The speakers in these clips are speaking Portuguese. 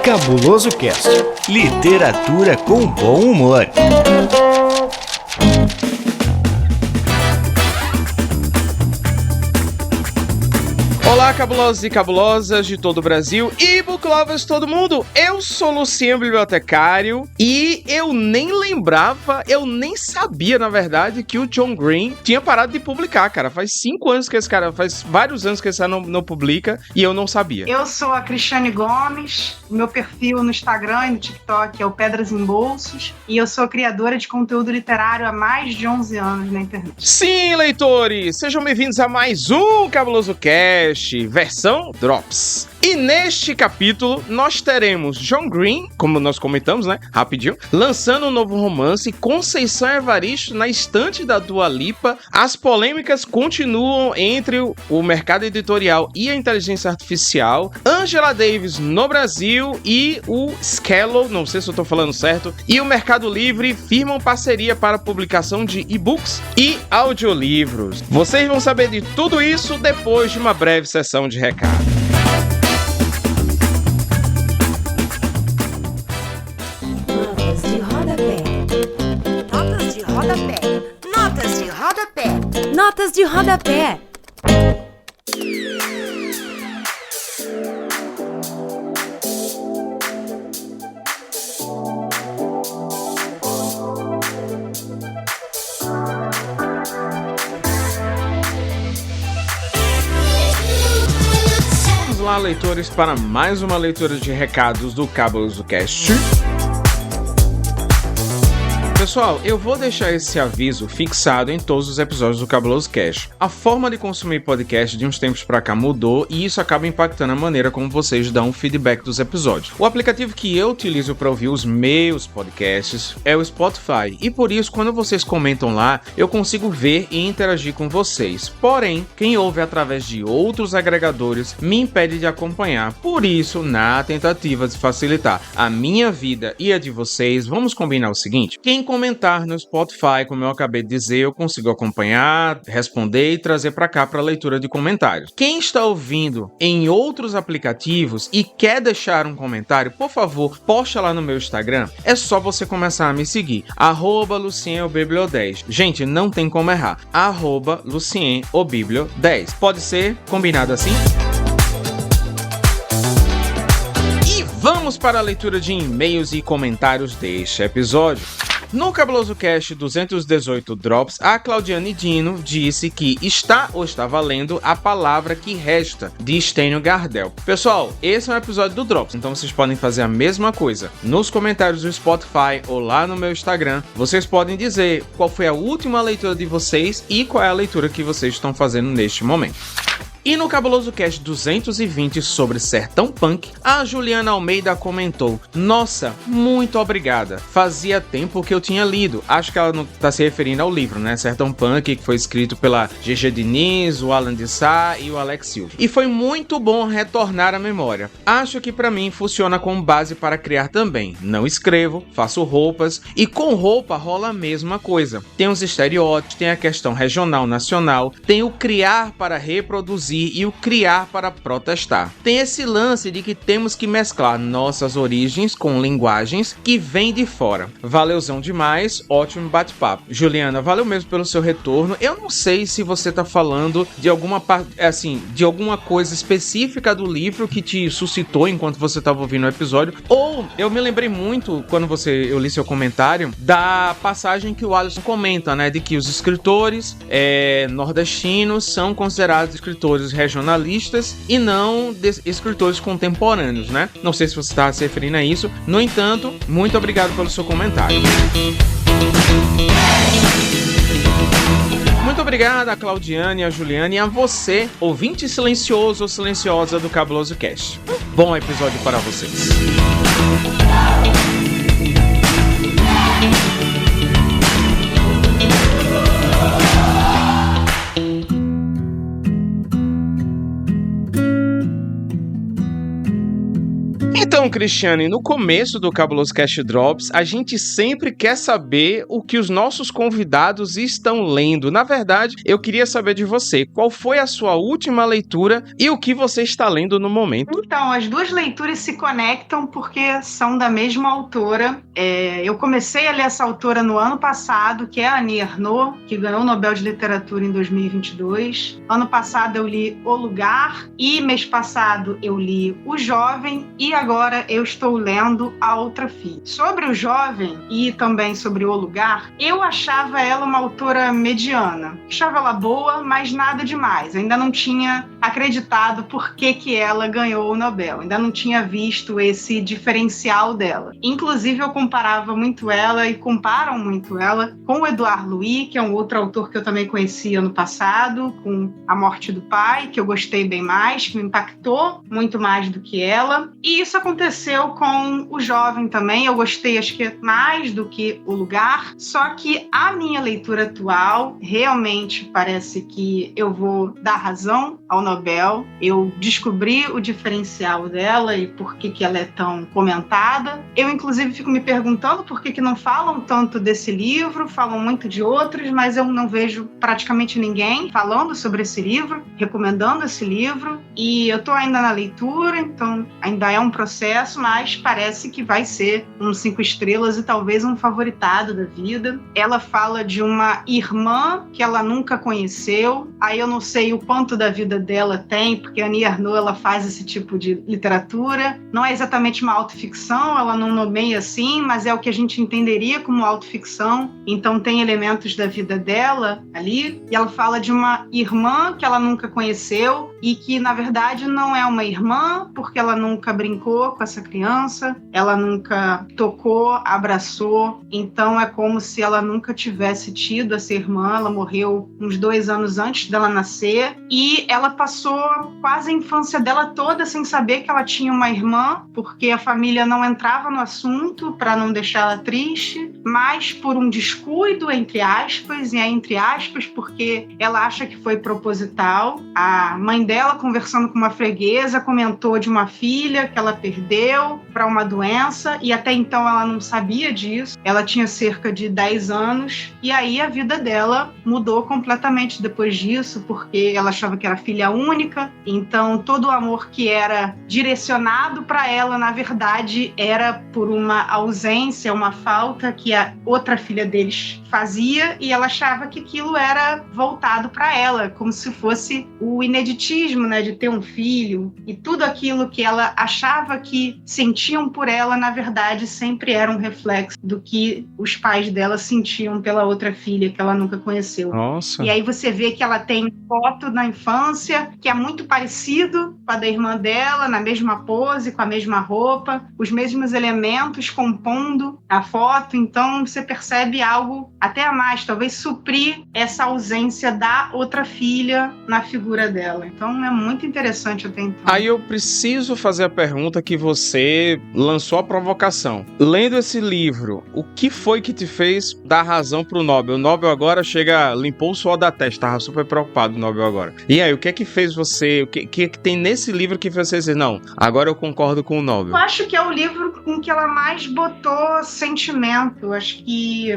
Cabuloso Cast. Literatura com bom humor. Olá, cabulosos e cabulosas de todo o Brasil e book lovers todo mundo. Eu sou Luciano Bibliotecário e eu nem lembrava, eu nem sabia, na verdade, que o John Green tinha parado de publicar, cara. Faz 5 anos que esse cara, faz vários anos que esse cara não publica e eu não sabia. Eu sou a Cristiane Gomes, meu perfil no Instagram e no TikTok é o Pedras em Bolsos e eu sou criadora de conteúdo literário há mais de 11 anos na internet. Sim, leitores! Sejam bem-vindos a mais um Cabuloso Cast, versão Drops. E neste capítulo, nós teremos John Green, como nós comentamos, né, rapidinho, lançando um novo romance, Conceição Evaristo na estante da Dua Lipa. As polêmicas continuam entre o mercado editorial e a inteligência artificial. Angela Davis no Brasil e o Skello, não sei se eu tô falando certo, e o Mercado Livre firmam parceria para a publicação de e-books e audiolivros. Vocês vão saber de tudo isso depois de uma breve sessão de recado. Notas de rodapé. Vamos lá, leitores, para mais uma leitura de recados do Cabuloso Cast. Pessoal, eu vou deixar esse aviso fixado em todos os episódios do Cabuloso Cast. A forma de consumir podcast de uns tempos pra cá mudou e isso acaba impactando a maneira como vocês dão o feedback dos episódios. O aplicativo que eu utilizo para ouvir os meus podcasts é o Spotify e por isso, quando vocês comentam lá, eu consigo ver e interagir com vocês. Porém, quem ouve através de outros agregadores me impede de acompanhar. Por isso, na tentativa de facilitar a minha vida e a de vocês, vamos combinar o seguinte: quem comentar no Spotify, como eu acabei de dizer, eu consigo acompanhar, responder e trazer para cá para leitura de comentários. Quem está ouvindo em outros aplicativos e quer deixar um comentário, por favor, posta lá no meu Instagram. É só você começar a me seguir, @LucienOBiblio10. Gente, não tem como errar, @LucienOBiblio10. Pode ser combinado assim? E vamos para a leitura de e-mails e comentários deste episódio. No Cabuloso Cast 218 Drops, a Claudiane Dino disse que está ou estava lendo A Palavra que Resta, de Stênio Gardel. Pessoal, esse é um episódio do Drops, então vocês podem fazer a mesma coisa. Nos comentários do Spotify ou lá no meu Instagram, vocês podem dizer qual foi a última leitura de vocês e qual é a leitura que vocês estão fazendo neste momento. E no Cabuloso Cast 220 sobre Sertão Punk, a Juliana Almeida comentou: nossa, muito obrigada. Fazia tempo que eu tinha lido. Acho que ela não está se referindo ao livro, né? Sertão Punk, que foi escrito pela G.G. Diniz, o Alan de Sá e o Alex Silva. E foi muito bom retornar à memória. Acho que para mim funciona como base para criar também. Não escrevo, faço roupas e com roupa rola a mesma coisa. Tem os estereótipos, tem a questão regional, nacional, tem o criar para reproduzir e o criar para protestar. Tem esse lance de que temos que mesclar nossas origens com linguagens que vêm de fora. Valeuzão demais, ótimo bate-papo. Juliana, valeu mesmo pelo seu retorno. Eu não sei se você tá falando de alguma de alguma coisa específica do livro que te suscitou enquanto você estava ouvindo o episódio, ou eu me lembrei muito quando eu li seu comentário da passagem que o Alisson comenta, né, de que os escritores nordestinos são considerados escritores regionalistas e não escritores contemporâneos, né? Não sei se você está se referindo a isso. No entanto, muito obrigado pelo seu comentário. Muito obrigado a Claudiane, a Juliane e a você, ouvinte silencioso ou silenciosa do Cabuloso Cast. Bom episódio para vocês. Então, Cristiane, no começo do Cabuloso Cast Drops, a gente sempre quer saber o que os nossos convidados estão lendo. Na verdade, eu queria saber de você, qual foi a sua última leitura e o que você está lendo no momento? Então, as duas leituras se conectam porque são da mesma autora. Eu comecei a ler essa autora no ano passado, que é a Annie Ernaux, que ganhou o Nobel de Literatura em 2022. Ano passado eu li O Lugar e mês passado eu li O Jovem e agora eu estou lendo A Outra Filha. Sobre O Jovem e também sobre O Lugar, eu achava ela uma autora mediana. Achava ela boa, mas nada demais. Ainda não tinha acreditado por que ela ganhou o Nobel. Ainda não tinha visto esse diferencial dela. Inclusive, eu comparava muito ela e comparam muito ela com o Edouard Louis, que é um outro autor que eu também conheci ano passado, com A Morte do Pai, que eu gostei bem mais, que me impactou muito mais do que ela. E isso aconteceu com O Jovem também. Eu gostei, acho que mais do que O Lugar. Só que a minha leitura atual realmente parece que eu vou dar razão ao Nobel. Eu descobri o diferencial dela e por que ela é tão comentada. Eu, inclusive, fico me perguntando por que não falam tanto desse livro, falam muito de outros, mas eu não vejo praticamente ninguém falando sobre esse livro, recomendando esse livro. E eu estou ainda na leitura, então ainda é um processo, mas parece que vai ser um 5 estrelas e talvez um favoritado da vida. Ela fala de uma irmã que ela nunca conheceu. Aí eu não sei o quanto da vida dela tem, porque a Annie Ernaux, ela faz esse tipo de literatura. Não é exatamente uma autoficção, ela não nomeia assim, mas é o que a gente entenderia como autoficção. Então tem elementos da vida dela ali. E ela fala de uma irmã que ela nunca conheceu e que, na verdade, não é uma irmã, porque ela nunca brincou com essa criança, ela nunca tocou, abraçou. Então é como se ela nunca tivesse tido essa irmã. Ela morreu uns 2 anos antes dela nascer e ela passou quase a infância dela toda sem saber que ela tinha uma irmã, porque a família não entrava no assunto para não deixar ela triste, mas por um descuido, entre aspas, e é entre aspas porque ela acha que foi proposital. A mãe dela, conversando com uma freguesa, comentou de uma filha que ela perdeu para uma doença e até então ela não sabia disso. Ela tinha cerca de 10 anos e aí a vida dela mudou completamente depois disso, porque ela achava que era filha única, então todo o amor que era direcionado para ela, na verdade, era por uma ausência, uma falta que a outra filha deles fazia e ela achava que aquilo era voltado para ela, como se fosse o ineditismo, né, de ter um filho, e tudo aquilo que ela achava que sentiam por ela, na verdade, sempre era um reflexo do que os pais dela sentiam pela outra filha que ela nunca conheceu. Nossa. E aí você vê que ela tem foto na infância que é muito parecido com a da irmã dela, na mesma pose, com a mesma roupa, os mesmos elementos compondo a foto. Então você percebe algo até a mais, talvez suprir essa ausência da outra filha na figura dela. Então é muito interessante até então. Aí eu preciso fazer a pergunta que você lançou a provocação. Lendo esse livro, o que foi que te fez dar razão pro Nobel? O Nobel agora limpou o suor da testa, tava super preocupado o Nobel agora. E aí, o que é que fez você, o que tem nesse livro que fez você dizer, não, agora eu concordo com o Nobel? Eu acho que é o livro com que ela mais botou sentimento, acho que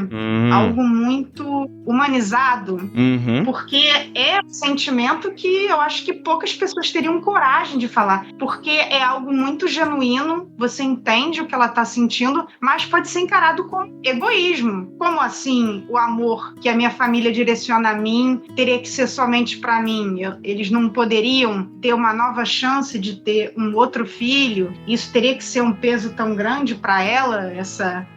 algo muito humanizado, porque é um sentimento que eu acho que poucas pessoas teriam coragem de falar, porque é algo muito genuíno, você entende o que ela está sentindo, mas pode ser encarado como egoísmo. Como assim o amor que a minha família direciona a mim teria que ser somente para mim? Eles não poderiam ter uma nova chance de ter um outro filho? Isso teria que ser um peso tão grande para ela,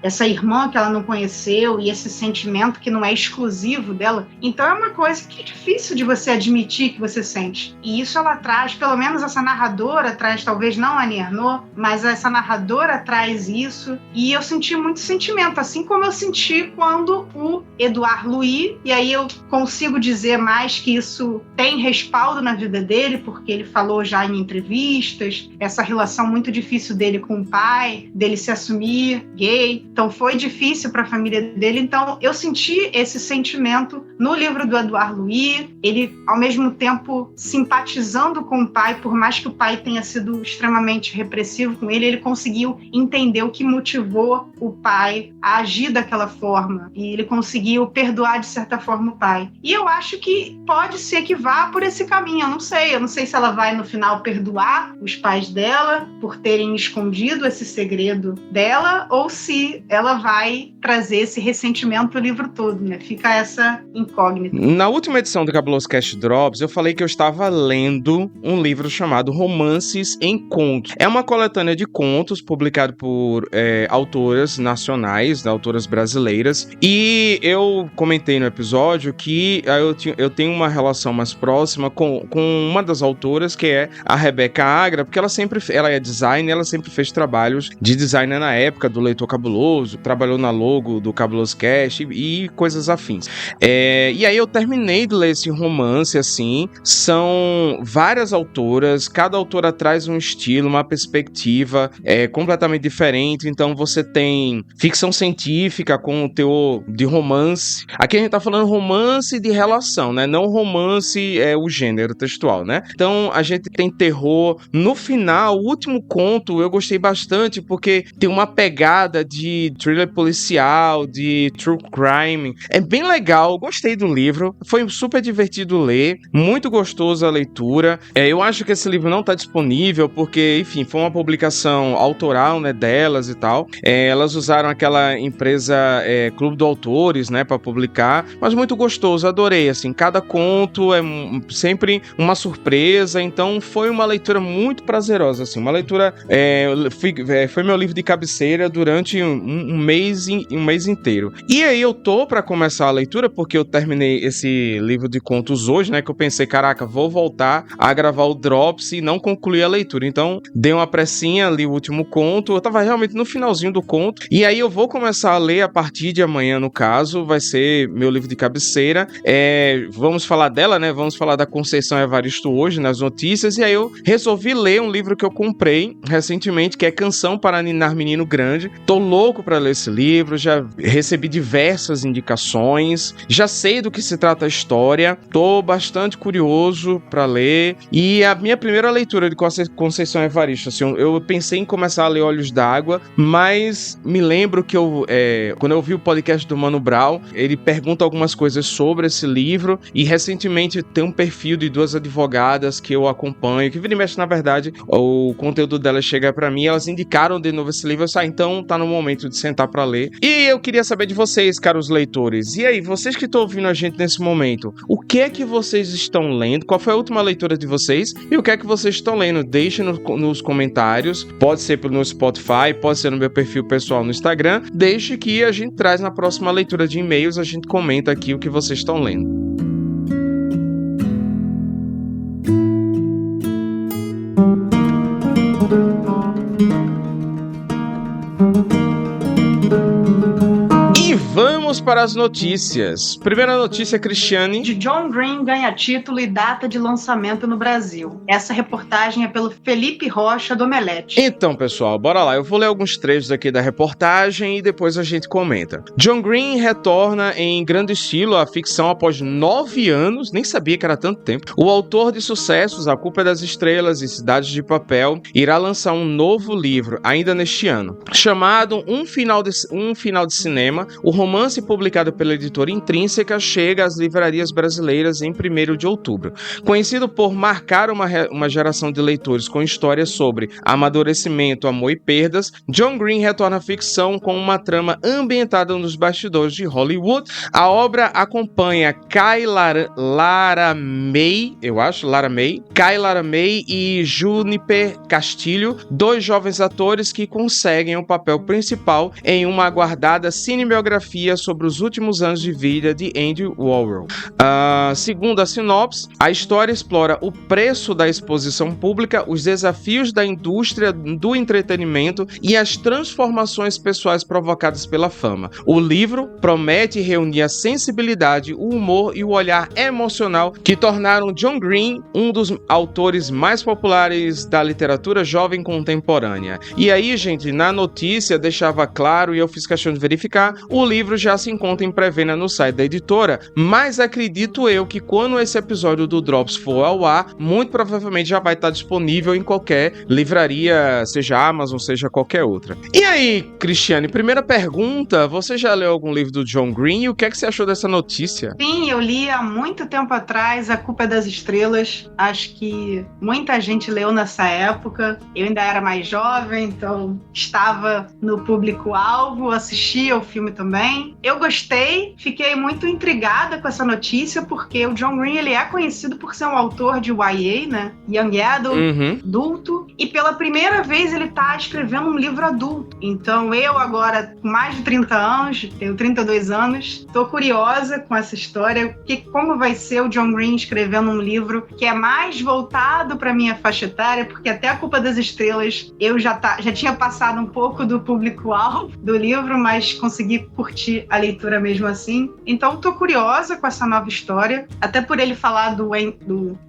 essa irmã que ela não conheceu e esse sentimento que não é exclusivo dela. Então é uma coisa que é difícil de você admitir que você sente. E isso ela traz, pelo menos essa narradora traz, talvez não a Annie Ernaux, mas essa narradora traz isso. E eu senti muito sentimento, assim como eu senti quando o Edouard Louis, e aí eu consigo dizer mais que isso tem respaldo na vida dele, porque ele falou já contar em entrevistas, essa relação muito difícil dele com o pai, dele se assumir gay. Então foi difícil para a família dele. Então eu senti esse sentimento no livro do Edouard Louis, ele ao mesmo tempo simpatizando com o pai, por mais que o pai tenha sido extremamente repressivo com ele, ele conseguiu entender o que motivou o pai a agir daquela forma, e ele conseguiu perdoar de certa forma o pai. E eu acho que pode ser que vá por esse caminho, eu não sei se ela vai no final perdoar os pais dela por terem escondido esse segredo dela, ou se ela vai trazer esse ressentimento o livro todo, né? Fica essa incógnita. Na última edição do Cabuloso Cast Drops, eu falei que eu estava lendo um livro chamado Romances em Contos. É uma coletânea de contos publicado por autoras nacionais, autoras brasileiras, e eu comentei no episódio que eu tenho uma relação mais próxima com uma das autoras, que é a Rebeca Agra, porque ela é designer, ela sempre fez trabalhos de designer na época do Leitor Cabuloso, trabalhou na logo do Cabuloso Cast e coisas afins. E aí eu terminei de ler esse romance, assim, são várias autoras, cada autora traz um estilo, uma perspectiva completamente diferente, então você tem ficção científica com o teor de romance, aqui a gente tá falando romance de relação, né, não romance o gênero textual, né, então a gente tem terror, no final, o último conto eu gostei bastante, porque tem uma pegada de thriller policial, de true crime, é bem legal, gostei do livro, foi super divertido ler, muito gostoso a leitura. Eu acho que esse livro não está disponível porque, enfim, foi uma publicação autoral, né, delas e tal. Elas usaram aquela empresa Clube do Autores, né, para publicar, mas muito gostoso, adorei, assim, cada conto é sempre uma surpresa, então foi uma leitura muito prazerosa, assim, uma leitura, foi meu livro de cabeceira durante um mês inteiro. E aí eu tô para começar a leitura, porque eu terminei esse livro de contos hoje, né, que eu pensei, caraca, vou voltar a gravar o Drops e não concluir a leitura, então dei uma pressinha, li o último conto, eu tava realmente no finalzinho do conto, e aí eu vou começar a ler a partir de amanhã, no caso, vai ser meu livro de cabeceira, vamos falar dela, né, vamos falar da Conceição Evaristo hoje, nas notícias, e aí eu resolvi ler um livro que eu comprei recentemente, que é Canção para Ninar Menino Grande, tô louco pra ler esse livro, já recebi diversas indicações, já sei do que se trata a história, tô bastante curioso pra ler, e a minha primeira leitura de Conceição Evaristo, assim, eu pensei em começar a ler Olhos d'Água, mas me lembro que quando eu ouvi o podcast do Mano Brown, ele pergunta algumas coisas sobre esse livro, e recentemente tem um perfil de duas advogadas que eu acompanho, que vira e mexe, na verdade, o conteúdo delas chega pra mim, elas indicaram de novo esse livro, então tá no momento de sentar pra ler, e eu queria saber de vocês, caros leitores, e aí, vocês que estão ouvindo a gente nesse momento, o que é que vocês estão lendo? Qual foi a última leitura de vocês? E o que é que vocês estão lendo? Deixem nos comentários, pode ser no Spotify, pode ser no meu perfil pessoal no Instagram, deixe que a gente traz na próxima leitura de e-mails, a gente comenta aqui o que vocês estão lendo. Vamos para as notícias. Primeira notícia, Cristiane. De John Green ganha título e data de lançamento no Brasil. Essa reportagem é pelo Felipe Rocha, do Omelete. Então, pessoal, bora lá. Eu vou ler alguns trechos aqui da reportagem e depois a gente comenta. John Green retorna em grande estilo à ficção após 9 anos, nem sabia que era tanto tempo. O autor de sucessos A Culpa é das Estrelas e Cidades de Papel irá lançar um novo livro ainda neste ano, chamado Um Final de Cinema. O romance publicado pela editora Intrínseca chega às livrarias brasileiras em 1º de outubro. Conhecido por marcar uma geração de leitores com histórias sobre amadurecimento, amor e perdas, John Green retorna à ficção com uma trama ambientada nos bastidores de Hollywood. A obra acompanha Lara May e Juniper Castilho, 2 jovens atores que conseguem o papel principal em uma aguardada cinebiografia sobre sobre os últimos anos de vida de Andy Warhol. Segundo a sinopse, a história explora o preço da exposição pública, os desafios da indústria do entretenimento e as transformações pessoais provocadas pela fama. O livro promete reunir a sensibilidade, o humor e o olhar emocional que tornaram John Green um dos autores mais populares da literatura jovem contemporânea. E aí, gente, na notícia deixava claro, e eu fiz questão de verificar, o livro já se encontra em pré-venda no site da editora, mas acredito eu que quando esse episódio do Drops for ao ar, muito provavelmente já vai estar disponível em qualquer livraria, seja Amazon, seja qualquer outra. E aí, Cristiane, primeira pergunta, você já leu algum livro do John Green e o que é que você achou dessa notícia? Sim, eu li há muito tempo atrás A Culpa é das Estrelas. Acho que muita gente leu nessa época. Eu ainda era mais jovem, então estava no público-alvo, assistia o filme também. Eu gostei, fiquei muito intrigada com essa notícia, porque o John Green ele é conhecido por ser um autor de YA, né? Young Adult, adulto, e pela primeira vez ele está escrevendo um livro adulto. Então eu agora, com mais de 30 anos, tenho 32 anos, estou curiosa com essa história, como vai ser o John Green escrevendo um livro que é mais voltado para minha faixa etária, porque até A Culpa das Estrelas eu já tinha passado um pouco do público-alvo do livro, mas consegui curtir a leitura mesmo assim. Então estou curiosa com essa nova história, até por ele falar do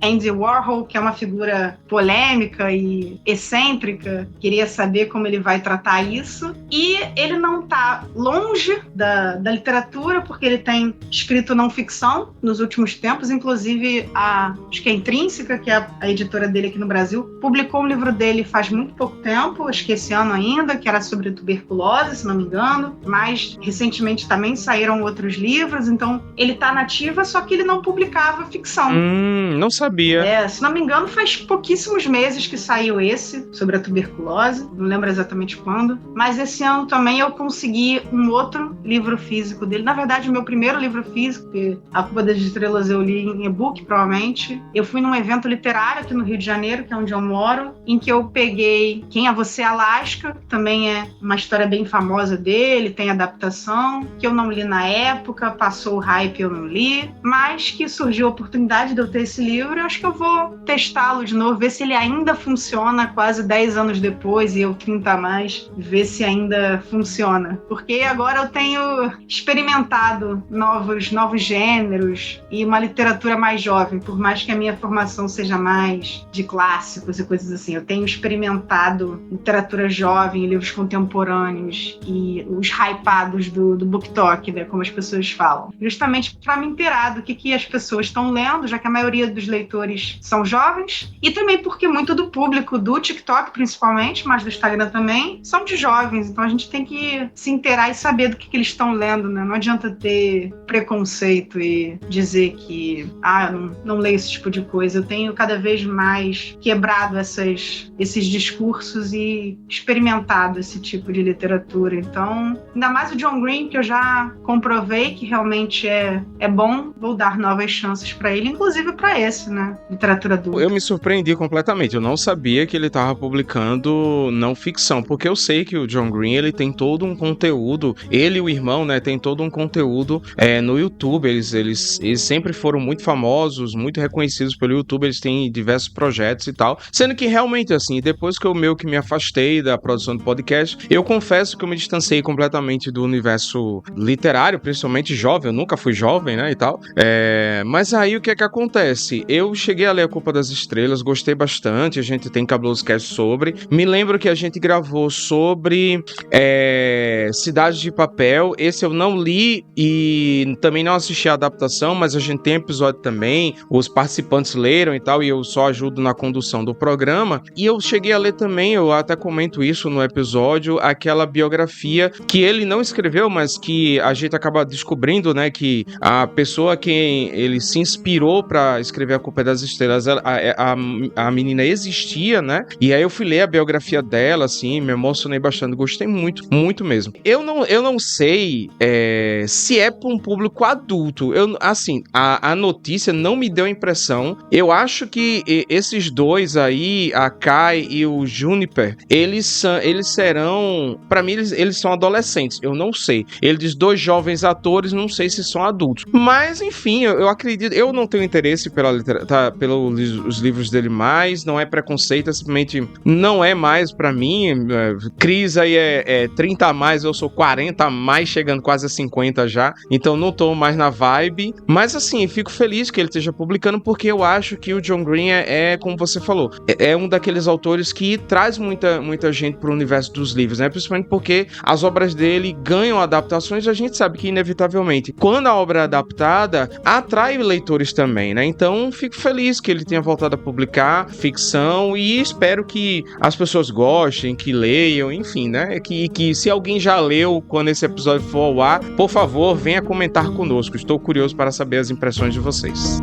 Andy Warhol, que é uma figura polêmica e excêntrica. Queria saber como ele vai tratar isso. E ele não está longe da literatura, porque ele tem escrito não ficção nos últimos tempos, inclusive acho que a Intrínseca, que é a editora dele aqui no Brasil, publicou um livro dele faz muito pouco tempo, acho que esse ano ainda, que era sobre tuberculose, se não me engano, mas recentemente também saíram outros livros, então ele está na ativa, só que ele não publicava ficção. Não sabia. Se não me engano, faz pouquíssimos meses que saiu esse, sobre a tuberculose, não lembro exatamente quando, mas esse ano também eu consegui um outro livro físico dele, na verdade o meu primeiro livro físico, que A Culpa das Estrelas eu li em e-book, provavelmente. Eu fui num evento literário aqui no Rio de Janeiro, que é onde eu moro, em que eu peguei Quem é Você, Alaska, também é uma história bem famosa dele, tem adaptação, que eu não li na época, passou o hype e eu não li, mas que surgiu a oportunidade de eu ter esse livro, eu acho que eu vou testá-lo de novo, ver se ele ainda funciona quase 10 anos depois, e eu 30 a mais, ver se ainda funciona. Porque agora eu tenho experimentado novos gêneros e uma literatura mais jovem, por mais que a minha formação seja mais de clássicos e coisas assim. Eu tenho experimentado literatura jovem, livros contemporâneos e os hypados do BookTok, né, como as pessoas falam. Justamente para me inteirar do que as pessoas estão lendo, já que a maioria dos leitores são jovens, e também porque muito do público do TikTok, principalmente, mas do Instagram também, são de jovens. Então a gente tem que se inteirar e saber do que eles estão lendo, né? Não adianta ter preconceito e dizer que eu não leio esse tipo de coisa. Eu tenho cada vez mais quebrado esses discursos e experimentado esse tipo de literatura. Então, ainda mais o John Green, que eu já comprovei que realmente é bom, vou dar novas chances para ele, inclusive para esse, né? Literatura adulta. Eu me surpreendi completamente. Eu não sabia que ele estava publicando não ficção, porque eu sei que o John Green, ele tem todo um conteúdo, ele e o irmão, né, tem todo um conteúdo no YouTube. Eles sempre foram muito famosos, muito reconhecidos pelo YouTube, eles têm diversos projetos e tal, sendo que realmente, assim, depois que eu meio que me afastei da produção do podcast, eu confesso que eu me distanciei completamente do universo literário, principalmente jovem. Eu nunca fui jovem, né, e tal, mas aí o que é que acontece? Eu cheguei a ler A Culpa das Estrelas, gostei bastante, a gente tem Cabuloso Cast sobre, me lembro que a gente gravou sobre Cidade de Papel, esse eu não li e também não assisti a adaptação, mas a gente tem episódio também, os participantes leram e tal, e eu só ajudo na condução do programa, e eu cheguei a ler também, eu até comento isso no episódio, aquela biografia que ele não escreveu, mas que a gente acaba descobrindo, né, que a pessoa que ele se inspirou para escrever A Culpa das Estrelas, a menina existia, né, e aí eu fui ler a biografia dela, assim, me emocionei bastante, gostei muito, muito mesmo. Eu não sei se é para um público adulto, a notícia não me deu a impressão. Eu acho que esses dois aí, a Kai e o Juniper, eles serão, para mim eles são adolescentes, eu não sei. Eles dois jovens atores, não sei se são adultos. Mas, enfim, eu acredito... Eu não tenho interesse pelos livros dele mais, não é preconceito, é simplesmente não é mais pra mim. Cris aí é 30 a mais, eu sou 40 a mais, chegando quase a 50 já, então não tô mais na vibe. Mas, assim, fico feliz que ele esteja publicando, porque eu acho que o John Green como você falou, é um daqueles autores que traz muita gente pro universo dos livros, né? Principalmente porque as obras dele ganham adaptações, e a gente sabe que, inevitavelmente, quando a obra é adaptada, atrai leitores também, né? Então, fico feliz que ele tenha voltado a publicar ficção e espero que as pessoas gostem, que leiam, enfim, né? Que se alguém já leu quando esse episódio for ao ar, por favor, venha comentar conosco. Estou curioso para saber as impressões de vocês.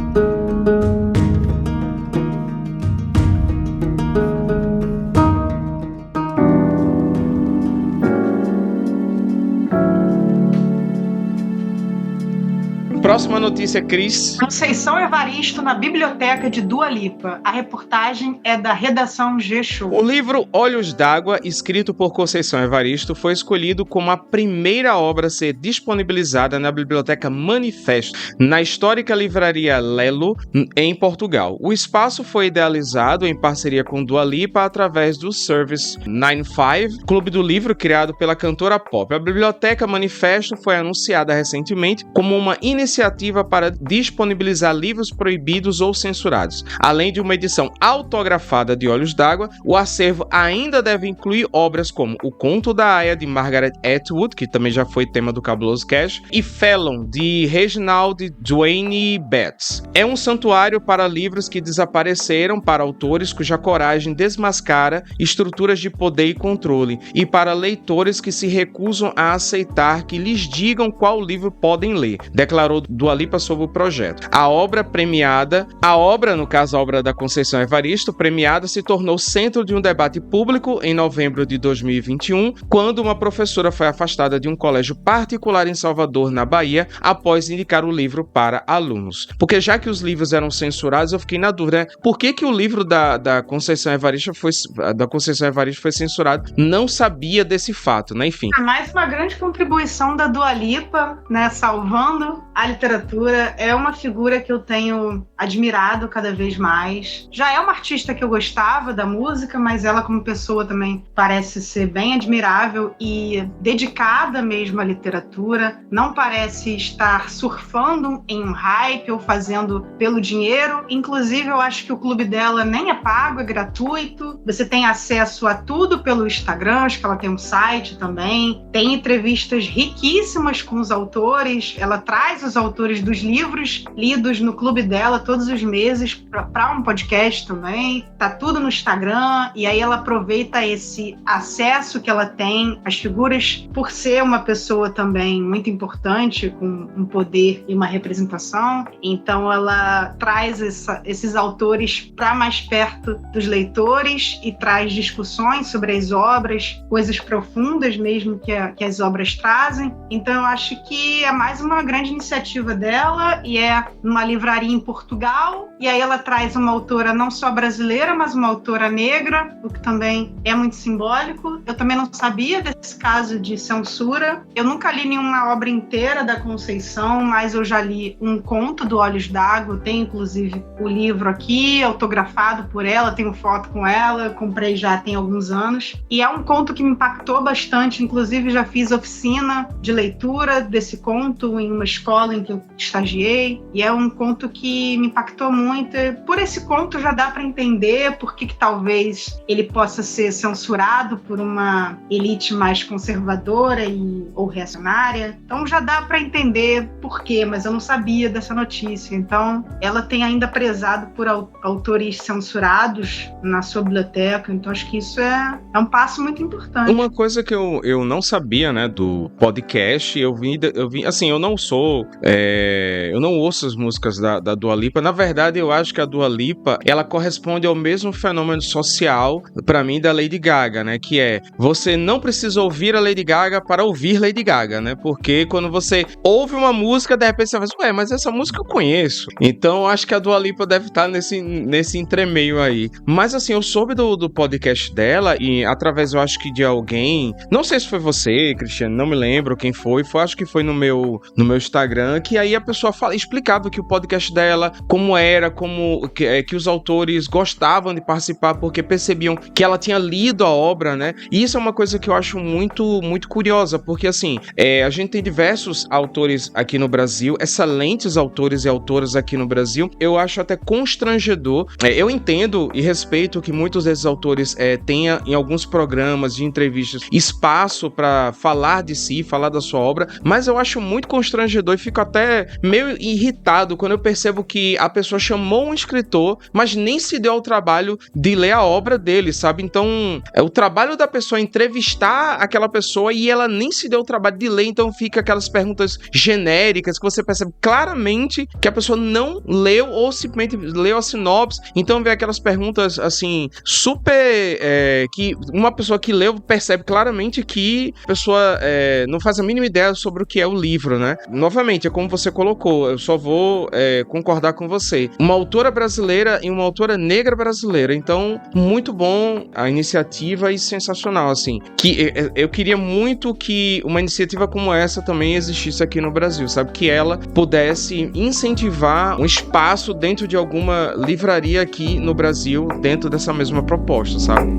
Próxima notícia, Cris. Conceição Evaristo na biblioteca de Dua Lipa. A reportagem é da redação G-Show. O livro Olhos d'Água, escrito por Conceição Evaristo, foi escolhido como a primeira obra a ser disponibilizada na biblioteca Manifesto, na histórica livraria Lelo, em Portugal. O espaço foi idealizado em parceria com Dua Lipa através do Service 95, clube do livro criado pela cantora pop. A biblioteca Manifesto foi anunciada recentemente como uma iniciativa para disponibilizar livros proibidos ou censurados. Além de uma edição autografada de Olhos d'Água, o acervo ainda deve incluir obras como O Conto da Aya, de Margaret Atwood, que também já foi tema do Cabuloso Cast, e Felon, de Reginald Dwayne Betts. É um santuário para livros que desapareceram, para autores cuja coragem desmascara estruturas de poder e controle, e para leitores que se recusam a aceitar que lhes digam qual livro podem ler, declarou Dua Lipa sobre o projeto. A obra, no caso a obra da Conceição Evaristo, premiada, se tornou centro de um debate público em novembro de 2021, quando uma professora foi afastada de um colégio particular em Salvador, na Bahia, após indicar o livro para alunos. Porque já que os livros eram censurados, eu fiquei na dúvida, por que o livro da Conceição Evaristo foi censurado? Não sabia desse fato, né? Enfim. Mais uma grande contribuição da Dua Lipa, né, salvando a literatura. É uma figura que eu tenho admirado cada vez mais. Já é uma artista que eu gostava da música, mas ela como pessoa também parece ser bem admirável e dedicada mesmo à literatura. Não parece estar surfando em um hype ou fazendo pelo dinheiro. Inclusive, eu acho que o clube dela nem é pago, é gratuito. Você tem acesso a tudo pelo Instagram, acho que ela tem um site também. Tem entrevistas riquíssimas com os autores. Ela traz os autores dos livros lidos no clube dela todos os meses para um podcast também. Tá tudo no Instagram, e aí ela aproveita esse acesso que ela tem às figuras por ser uma pessoa também muito importante, com um poder e uma representação. Então ela traz esses autores para mais perto dos leitores e traz discussões sobre as obras, coisas profundas mesmo que as obras trazem. Então eu acho que é mais uma grande iniciativa dela, e é numa livraria em Portugal, e aí ela traz uma autora não só brasileira, mas uma autora negra, o que também é muito simbólico. Eu também não sabia desse caso de censura. Eu nunca li nenhuma obra inteira da Conceição, mas eu já li um conto do Olhos d'Água. Eu tenho inclusive o livro aqui, autografado por ela, tenho foto com ela, eu comprei já tem alguns anos, e é um conto que me impactou bastante. Inclusive já fiz oficina de leitura desse conto em uma escola em que eu estagiei, e é um conto que me impactou muito. Por esse conto já dá para entender por que talvez ele possa ser censurado por uma elite mais conservadora ou reacionária. Então já dá para entender por quê, mas eu não sabia dessa notícia. Então ela tem ainda prezado por autores censurados na sua biblioteca. Então acho que isso é um passo muito importante. Uma coisa que eu não sabia, né, do podcast, eu vi, assim, eu não sou eu não ouço as músicas da Dua Lipa. Na verdade, eu acho que a Dua Lipa, ela corresponde ao mesmo fenômeno social, pra mim, da Lady Gaga, né? Que é, você não precisa ouvir a Lady Gaga para ouvir Lady Gaga, né? Porque quando você ouve uma música, de repente você fala assim, mas essa música eu conheço. Então, eu acho que a Dua Lipa deve estar nesse entremeio aí. Mas, assim, eu soube do podcast dela e através, eu acho que de alguém, não sei se foi você, Cristiano, não me lembro quem foi, acho que foi no meu Instagram, que aí a pessoa explicava que o podcast dela, como era, que os autores gostavam de participar porque percebiam que ela tinha lido a obra, né? E isso é uma coisa que eu acho muito, muito curiosa, porque assim, a gente tem diversos autores aqui no Brasil, excelentes autores e autoras aqui no Brasil. Eu acho até constrangedor. Eu entendo e respeito que muitos desses autores tenham em alguns programas de entrevistas espaço para falar de si, falar da sua obra, mas eu acho muito constrangedor e fico até meio irritado quando eu percebo que a pessoa chamou um escritor, mas nem se deu ao trabalho de ler a obra dele, sabe? Então, o trabalho da pessoa é entrevistar aquela pessoa e ela nem se deu o trabalho de ler, então fica aquelas perguntas genéricas que você percebe claramente que a pessoa não leu ou simplesmente leu a sinopse, então vem aquelas perguntas, assim, super... que uma pessoa que leu percebe claramente que a pessoa não faz a mínima ideia sobre o que é o livro, né? Novamente, é como você colocou, eu só vou concordar com você. Uma autora brasileira e uma autora negra brasileira, então, muito bom a iniciativa e sensacional, assim. Que eu queria muito que uma iniciativa como essa também existisse aqui no Brasil, sabe? Que ela pudesse incentivar um espaço dentro de alguma livraria aqui no Brasil, dentro dessa mesma proposta, sabe?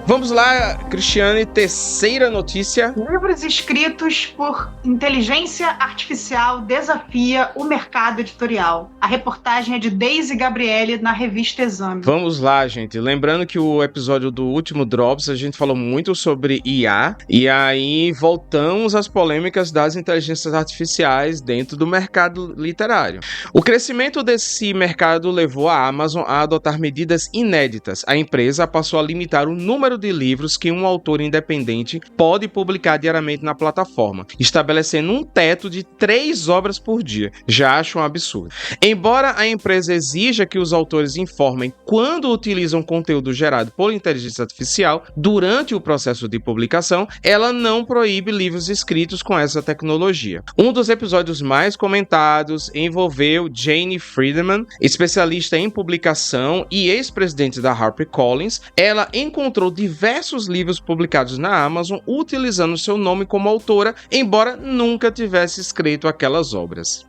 Vamos lá, Cristiane, terceira notícia. Livros escritos por inteligência artificial desafia o mercado editorial. A reportagem é de Daisy Gabriele na revista Exame. Vamos lá, gente. Lembrando que o episódio do último Drops, a gente falou muito sobre IA, e aí voltamos às polêmicas das inteligências artificiais dentro do mercado literário. O crescimento desse mercado levou a Amazon a adotar medidas inéditas. A empresa passou a limitar o número de livros que um autor independente pode publicar diariamente na plataforma, estabelecendo um teto de 3 obras por dia. Já acho um absurdo. Embora a empresa exija que os autores informem quando utilizam conteúdo gerado por inteligência artificial durante o processo de publicação, ela não proíbe livros escritos com essa tecnologia. Um dos episódios mais comentados envolveu Jane Friedman, especialista em publicação e ex-presidente da HarperCollins. Ela encontrou diversos livros publicados na Amazon utilizando seu nome como autora, embora nunca tivesse escrito aquelas obras.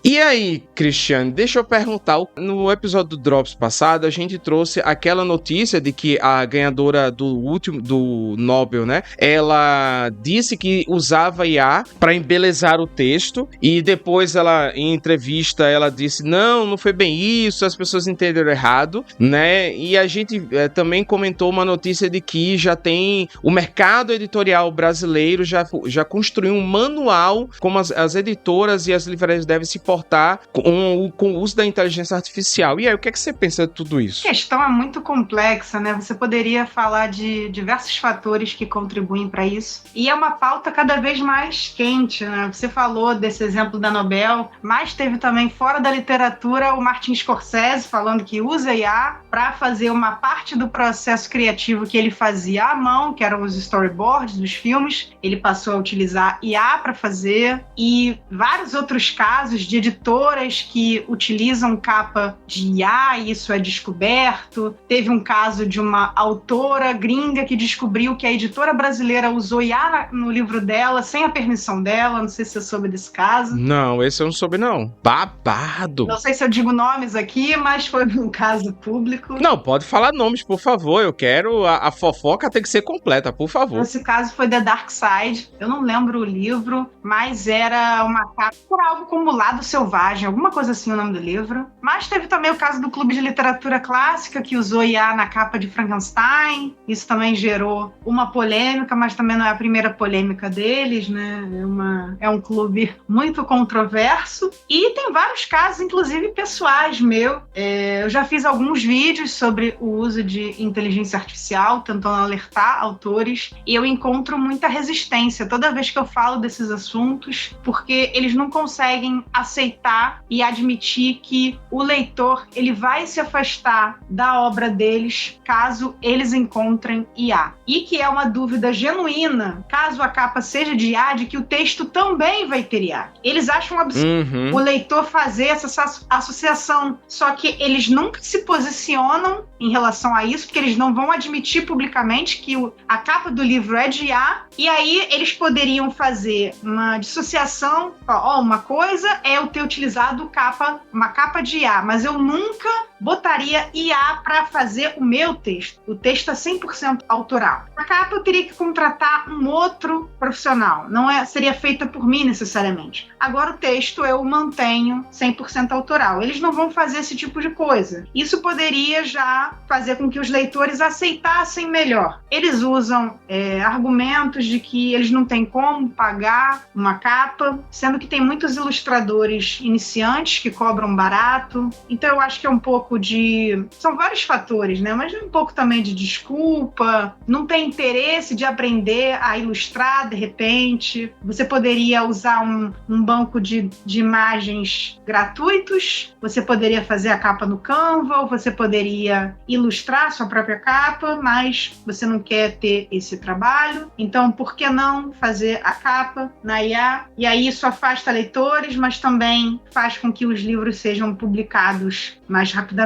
E aí, Cristiane, deixa eu perguntar, no episódio do Drops passado, a gente trouxe aquela notícia de que a ganhadora do Nobel, né, ela disse que usava IA para embelezar o texto, e depois ela, em entrevista, ela disse, não foi bem isso, as pessoas entenderam errado, né, e a gente também comentou uma notícia de que já tem o mercado editorial brasileiro já construiu um manual como as editoras e as livrarias devem se portar com o uso da inteligência artificial. E aí, o que é que você pensa de tudo isso? A questão é muito complexa, né? Você poderia falar de diversos fatores que contribuem para isso. E é uma pauta cada vez mais quente, né? Você falou desse exemplo da Nobel, mas teve também fora da literatura o Martin Scorsese falando que usa IA para fazer uma parte do processo criativo que ele fazia à mão, que eram os storyboards dos filmes. Ele passou a utilizar IA para fazer, e vários outros casos de editoras que utilizam capa de IA e isso é descoberto. Teve um caso de uma autora gringa que descobriu que a editora brasileira usou IA no livro dela sem a permissão dela. Não sei se você soube desse caso. Não, esse eu não soube não. Babado! Não sei se eu digo nomes aqui, mas foi um caso público. Não, pode falar nomes, por favor. Eu quero a fofoca tem que ser completa, por favor. Nesse caso foi The Dark Side. Eu não lembro o livro, mas era uma capa por algo como Lado Selvagem, alguma coisa assim o nome do livro. Mas teve também o caso do Clube de Literatura Clássica, que usou IA na capa de Frankenstein. Isso também gerou uma polêmica, mas também não é a primeira polêmica deles, né? É um clube muito controverso. E tem vários casos, inclusive pessoais meus. Eu já fiz alguns vídeos sobre o uso de inteligência artificial, tentando alertar autores, e eu encontro muita resistência toda vez que eu falo desses assuntos, porque eles não conseguem aceitar e admitir que o leitor ele vai se afastar da obra deles caso eles encontrem IA. E que é uma dúvida genuína, caso a capa seja de IA, de que o texto também vai ter IA. Eles acham absurdo o leitor fazer essa associação, só que eles nunca se posicionam em relação a isso, porque eles não vão admitir publicamente que a capa do livro é de IA, e aí eles poderiam fazer uma dissociação. Uma coisa é eu ter utilizado uma capa de IA, mas eu nunca botaria IA para fazer o meu texto. O texto é 100% autoral. A capa eu teria que contratar um outro profissional, seria feita por mim necessariamente. Agora o texto eu mantenho 100% autoral. Eles não vão fazer esse tipo de coisa. Isso poderia já fazer com que os leitores aceitassem melhor. Eles usam argumentos de que eles não têm como pagar uma capa, sendo que tem muitos ilustradores iniciantes que cobram barato. Então eu acho que é um pouco são vários fatores, né? Mas um pouco também de desculpa, não tem interesse de aprender a ilustrar de repente. Você poderia usar um banco de imagens gratuitos, você poderia fazer a capa no Canva, ou você poderia ilustrar sua própria capa, mas você não quer ter esse trabalho. Então, por que não fazer a capa na IA? E aí isso afasta leitores, mas também faz com que os livros sejam publicados mais rapidamente.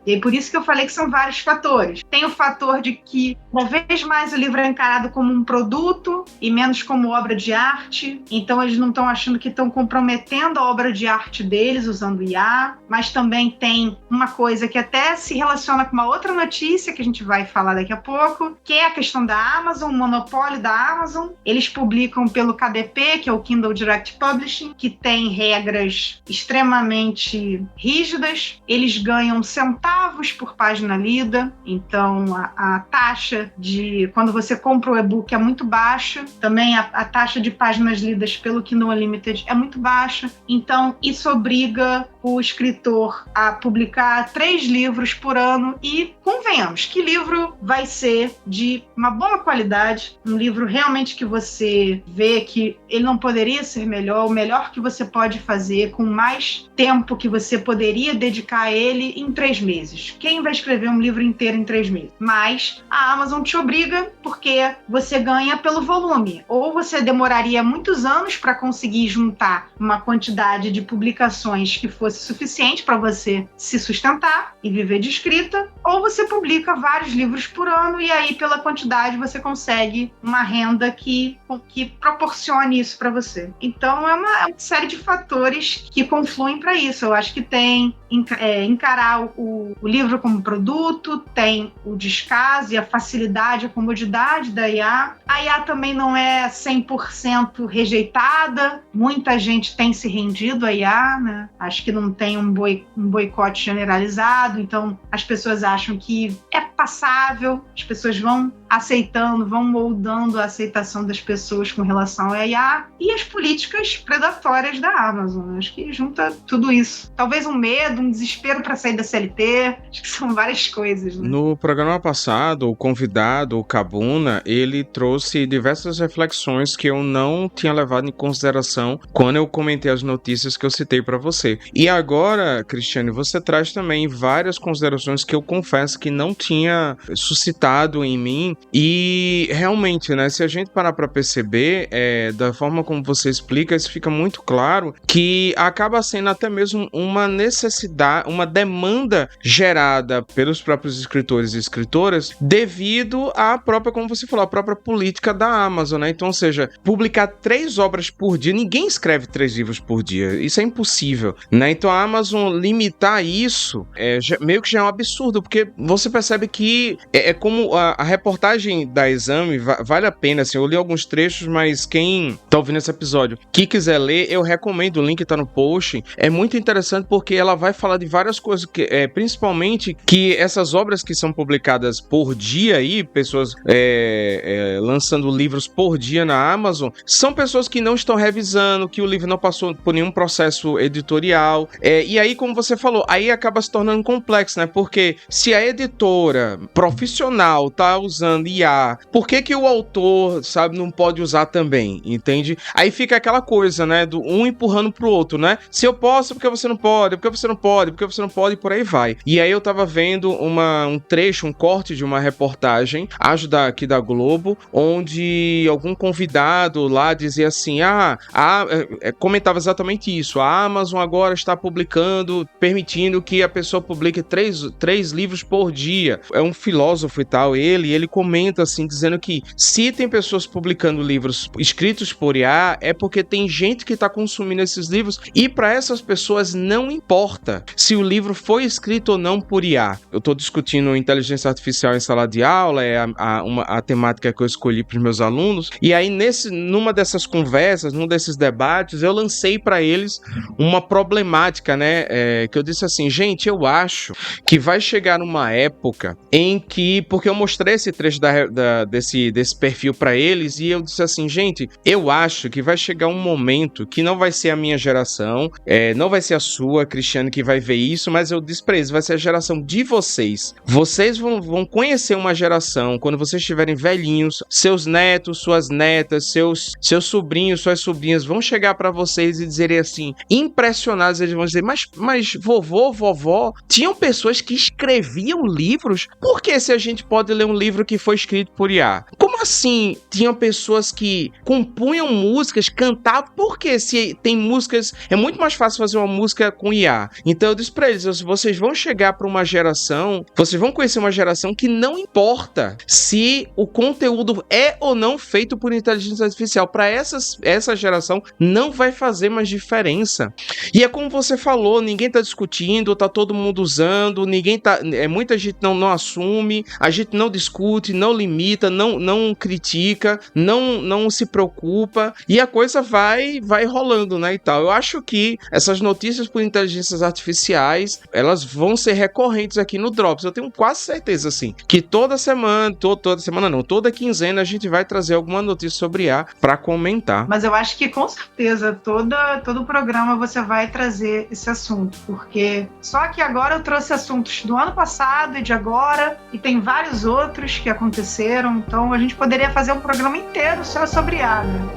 E aí por isso que eu falei que são vários fatores. Tem o fator de que cada vez mais o livro é encarado como um produto e menos como obra de arte. Então eles não estão achando que estão comprometendo a obra de arte deles usando IA. Mas também tem uma coisa que até se relaciona com uma outra notícia que a gente vai falar daqui a pouco, que é a questão da Amazon, o monopólio da Amazon. Eles publicam pelo KDP, que é o Kindle Direct Publishing, que tem regras extremamente rígidas. Eles ganham centavos por página lida, então a taxa de quando você compra o e-book é muito baixa, também a taxa de páginas lidas pelo Kindle Unlimited é muito baixa, então isso obriga o escritor a publicar 3 livros por ano e convenhamos, que livro vai ser de uma boa qualidade, um livro realmente que você vê que ele não poderia ser melhor, o melhor que você pode fazer com mais tempo que você poderia dedicar a ele em 3 meses. Quem vai escrever um livro inteiro em 3 meses? Mas a Amazon te obriga porque você ganha pelo volume. Ou você demoraria muitos anos para conseguir juntar uma quantidade de publicações que fosse suficiente para você se sustentar e viver de escrita, ou você publica vários livros por ano e aí pela quantidade você consegue uma renda que proporcione isso para você. Então é uma série de fatores que confluem para isso. Eu acho que tem encarar o livro como produto, tem o descaso e a facilidade, a comodidade da IA. A IA também não é 100% rejeitada, muita gente tem se rendido à IA, né? Acho que não tem um boicote generalizado, então as pessoas acham que é passável, as pessoas vão aceitando, vão moldando a aceitação das pessoas com relação à IA e as políticas predatórias da Amazon. Acho que junta tudo isso. Talvez um medo, um desespero para sair da CLT, acho que são várias coisas, né? No programa passado, o convidado, o Cabuna, ele trouxe diversas reflexões que eu não tinha levado em consideração quando eu comentei as notícias que eu citei para você. E agora, Cristiane, você traz também várias considerações que eu confesso que não tinha suscitado em mim. E realmente, né, se a gente parar para perceber, da forma como você explica, isso fica muito claro que acaba sendo até mesmo uma necessidade, uma demanda gerada pelos próprios escritores e escritoras devido à própria, como você falou, a própria política da Amazon, né? Então, ou seja, publicar 3 obras por dia, ninguém escreve 3 livros por dia, isso é impossível, né? Então a Amazon limitar isso meio que já é um absurdo, porque você percebe que que é como a reportagem da Exame vale a pena, assim, eu li alguns trechos, mas quem tá ouvindo esse episódio que quiser ler, eu recomendo, o link tá no post. É muito interessante porque ela vai falar de várias coisas, principalmente que essas obras que são publicadas por dia aí, pessoas lançando livros por dia na Amazon, são pessoas que não estão revisando, que o livro não passou por nenhum processo editorial, e aí, como você falou, aí acaba se tornando complexo, né? Porque se a editora profissional tá usando IA, por que o autor, sabe, não pode usar também, entende? Aí fica aquela coisa, né, do um empurrando pro outro, né? Se eu posso, porque você não pode, porque você não pode, porque você não pode, e por aí vai. E aí eu tava vendo um trecho, um corte de uma reportagem, acho aqui da Globo, onde algum convidado lá dizia assim, comentava exatamente isso, a Amazon agora está publicando, permitindo que a pessoa publique três livros por dia. É um filósofo e tal, ele comenta assim, dizendo que se tem pessoas publicando livros escritos por IA, é porque tem gente que está consumindo esses livros, e para essas pessoas não importa se o livro foi escrito ou não por IA. Eu estou discutindo inteligência artificial em sala de aula, é a temática que eu escolhi para os meus alunos, e aí numa dessas conversas, num desses debates, eu lancei para eles uma problemática, né, que eu disse assim, gente, eu acho que vai chegar numa época em que, porque eu mostrei esse trecho desse perfil para eles, e eu disse assim, gente, eu acho que vai chegar um momento que não vai ser a minha geração, não vai ser a sua, Cristiane, que vai ver isso, mas eu disse pra eles, vai ser a geração de vocês. Vocês vão conhecer uma geração, quando vocês estiverem velhinhos, seus netos, suas netas, seus sobrinhos, suas sobrinhas vão chegar pra vocês e dizerem assim, impressionados, eles vão dizer, mas vovô, vovó, tinham pessoas que escreviam livros? Por que se a gente pode ler um livro que foi escrito por IA? Como assim tinham pessoas que compunham músicas, cantavam? Por que se tem músicas, é muito mais fácil fazer uma música com IA? Então eu disse pra eles, vocês vão chegar pra uma geração, vocês vão conhecer uma geração que não importa se o conteúdo é ou não feito por inteligência artificial. Pra essa geração não vai fazer mais diferença. E é como você falou, ninguém tá discutindo, tá todo mundo usando, muita gente não assume, a gente não discute, não limita, não critica, não se preocupa, e a coisa vai rolando, né, e tal. Eu acho que essas notícias por inteligências artificiais, elas vão ser recorrentes aqui no Drops. Eu tenho quase certeza, assim, que toda quinzena a gente vai trazer alguma notícia sobre IA pra comentar. Mas eu acho que com certeza todo o programa você vai trazer esse assunto, porque só que agora eu trouxe assuntos do ano passado e de agora, e tem vários outros que aconteceram, então a gente poderia fazer um programa inteiro só sobre IA, né?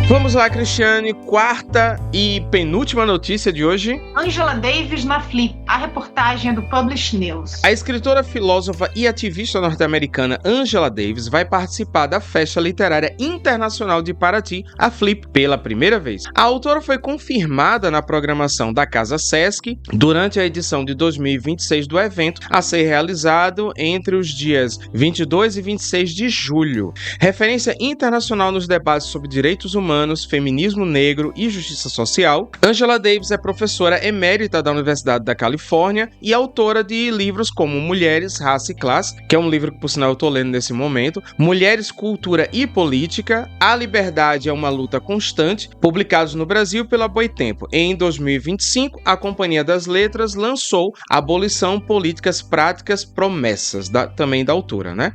Vamos lá, Cristiane, quarta e penúltima notícia de hoje. Angela Davis na Flip, a reportagem é do Publish News. A escritora, filósofa e ativista norte-americana Angela Davis vai participar da Festa Literária Internacional de Paraty, a Flip, pela primeira vez. A autora foi confirmada na programação da Casa Sesc durante a edição de 2026 do evento, a ser realizado entre os dias 22 e 26 de julho. Referência internacional nos debates sobre direitos humanos, feminismo negro e justiça social, Angela Davis é professora emérita da Universidade da Califórnia e autora de livros como Mulheres, Raça e Classe, que é um livro que, por sinal, eu estou lendo nesse momento, Mulheres, Cultura e Política, A Liberdade é uma Luta Constante, publicados no Brasil pela Boitempo. Em 2025, a Companhia das Letras lançou Abolição, Políticas, Práticas, Promessas, também da autora, né?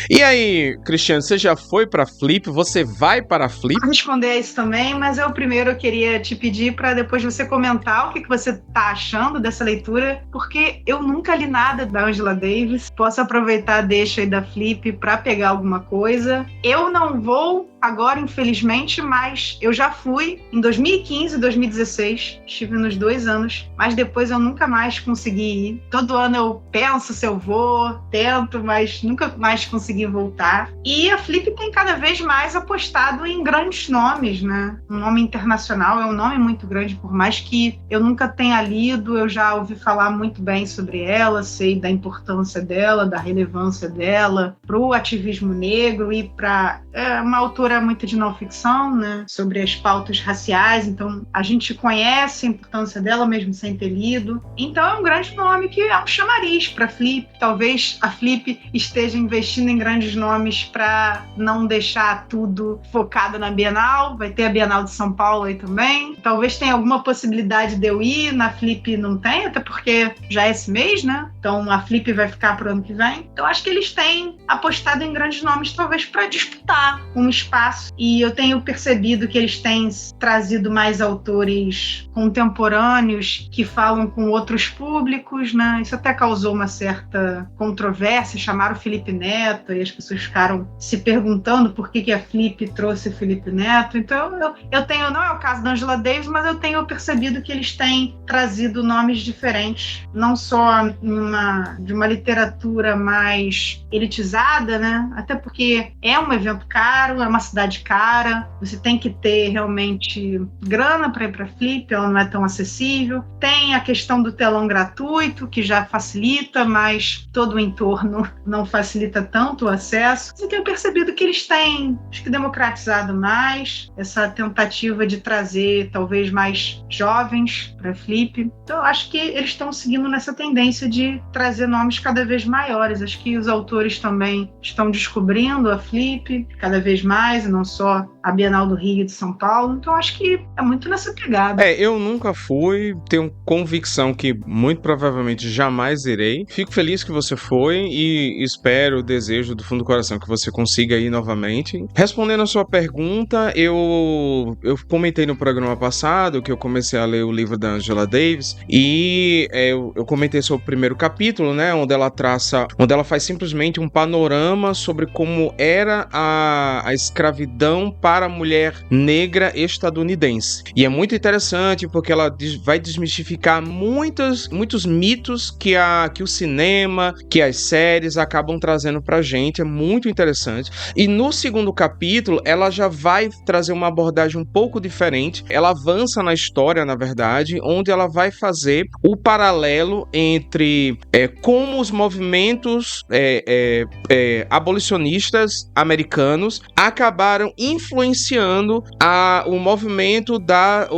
E aí, Cristiane, você já foi para a Flip? Você vai para a Flip? Vou responder a isso também, mas eu primeiro queria te pedir para depois você comentar o que você está achando dessa leitura, porque eu nunca li nada da Angela Davis. Posso aproveitar a deixa aí da Flip para pegar alguma coisa. Eu não vou agora, infelizmente, mas eu já fui em 2015 e 2016, estive nos 2 anos, mas depois eu nunca mais consegui ir. Todo ano eu penso se eu vou, tento, mas nunca mais consegui voltar. E a Flip tem cada vez mais apostado em grandes nomes, né? Um nome internacional é um nome muito grande, por mais que eu nunca tenha lido, eu já ouvi falar muito bem sobre ela, sei da importância dela, da relevância dela para o ativismo negro e para uma autora literatura muito de não ficção, né, sobre as pautas raciais, então a gente conhece a importância dela mesmo sem ter lido. Então é um grande nome que é um chamariz para a Flip. Talvez a Flip esteja investindo em grandes nomes para não deixar tudo focado na Bienal. Vai ter a Bienal de São Paulo aí também. Talvez tenha alguma possibilidade de eu ir, na Flip não tem, até porque já é esse mês, né? Então a Flip vai ficar pro ano que vem. Então acho que eles têm apostado em grandes nomes, talvez para disputar um espaço. E eu tenho percebido que eles têm trazido mais autores contemporâneos que falam com outros públicos, né? Isso até causou uma certa controvérsia, chamaram o Felipe Neto e as pessoas ficaram se perguntando por que a Flip trouxe o Felipe Neto. Então eu tenho, não é o caso da Angela Davis, mas eu tenho percebido que eles têm trazido nomes diferentes, não só de uma literatura mais elitizada, né? Até porque é um evento caro, é uma cidade cara, você tem que ter realmente grana para ir para a Flip, ela não é tão acessível. Tem a questão do telão gratuito, que já facilita, mas todo o entorno não facilita tanto o acesso. Eu tenho percebido que eles têm, acho que, democratizado mais essa tentativa de trazer talvez mais jovens para a Flip. Então, eu acho que eles estão seguindo nessa tendência de trazer nomes cada vez maiores. Acho que os autores também estão descobrindo a Flip cada vez mais, e não só a Bienal do Rio e de São Paulo. Então, acho que é muito nessa pegada. Eu nunca fui, tenho convicção que muito provavelmente jamais irei. Fico feliz que você foi e espero, desejo do fundo do coração que você consiga ir novamente. Respondendo a sua pergunta, eu comentei no programa passado que eu comecei a ler o livro da Angela Davis e eu comentei sobre o primeiro capítulo, né, onde ela faz simplesmente um panorama sobre como era a escravidão para a mulher negra estadunidense. E é muito interessante porque ela vai desmistificar muitos mitos que o cinema, que as séries acabam trazendo pra gente. É muito interessante. E no segundo capítulo, ela já vai trazer uma abordagem um pouco diferente. Ela avança na história, na verdade, onde ela vai fazer o paralelo entre como os movimentos abolicionistas americanos acabaram influenciando o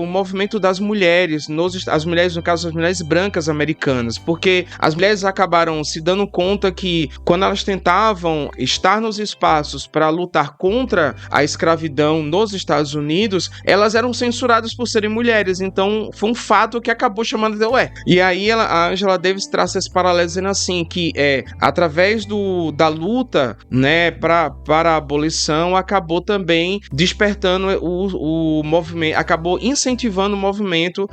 movimento das mulheres, as mulheres, no caso, as mulheres brancas americanas, porque as mulheres acabaram se dando conta que quando elas tentavam estar nos espaços para lutar contra a escravidão nos Estados Unidos, elas eram censuradas por serem mulheres. Então foi um fato que acabou chamando de E aí a Angela Davis traça esse paralelo dizendo assim, que através da luta, né, para a abolição, acabou também despertando o movimento, acabou incentivando o movimento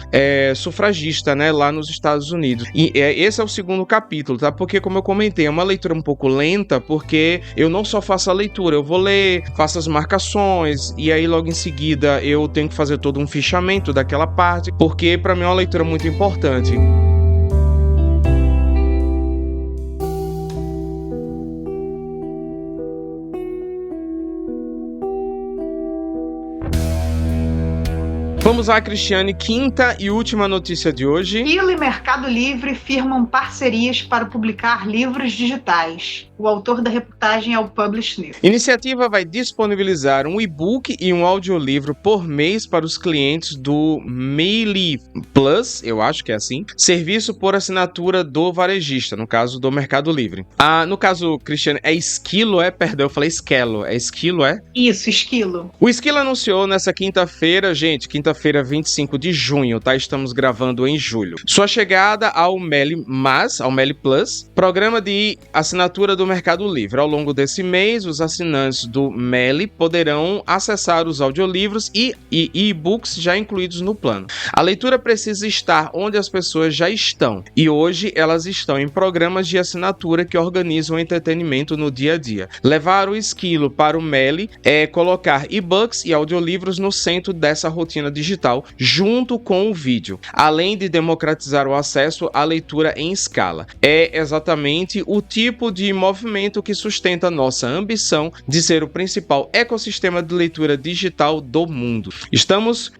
sufragista, né, lá nos Estados Unidos. E esse é o segundo capítulo, tá? Porque, como eu comentei, é uma leitura um pouco lenta, porque eu não só faço a leitura, eu vou ler, faço as marcações, e aí logo em seguida eu tenho que fazer todo um fichamento daquela parte, porque para mim é uma leitura muito importante. Vamos lá, Cristiane, quinta e última notícia de hoje. Quilo e Mercado Livre firmam parcerias para publicar livros digitais. O autor da reportagem é o Publish News. Iniciativa vai disponibilizar um e-book e um audiolivro por mês para os clientes do Meili Plus, eu acho que é assim, serviço por assinatura do varejista, no caso do Mercado Livre. No caso, Cristiane, é Esquilo, Perdão, eu falei Esquelo. É Esquilo, Isso, Esquilo. O Esquilo anunciou nessa quinta-feira, gente, quinta-feira 25 de junho, tá? Estamos gravando em julho. Sua chegada ao Meili Plus, programa de assinatura do Mercado Livre. Ao longo desse mês, os assinantes do Meili poderão acessar os audiolivros e e-books já incluídos no plano. A leitura precisa estar onde as pessoas já estão, e hoje elas estão em programas de assinatura que organizam o entretenimento no dia a dia. Levar o Esquilo para o Meili é colocar e-books e audiolivros no centro dessa rotina digital digital junto com o vídeo, além de democratizar o acesso à leitura em escala. É exatamente o tipo de movimento que sustenta nossa ambição de ser o principal ecossistema de leitura digital do mundo. Estamos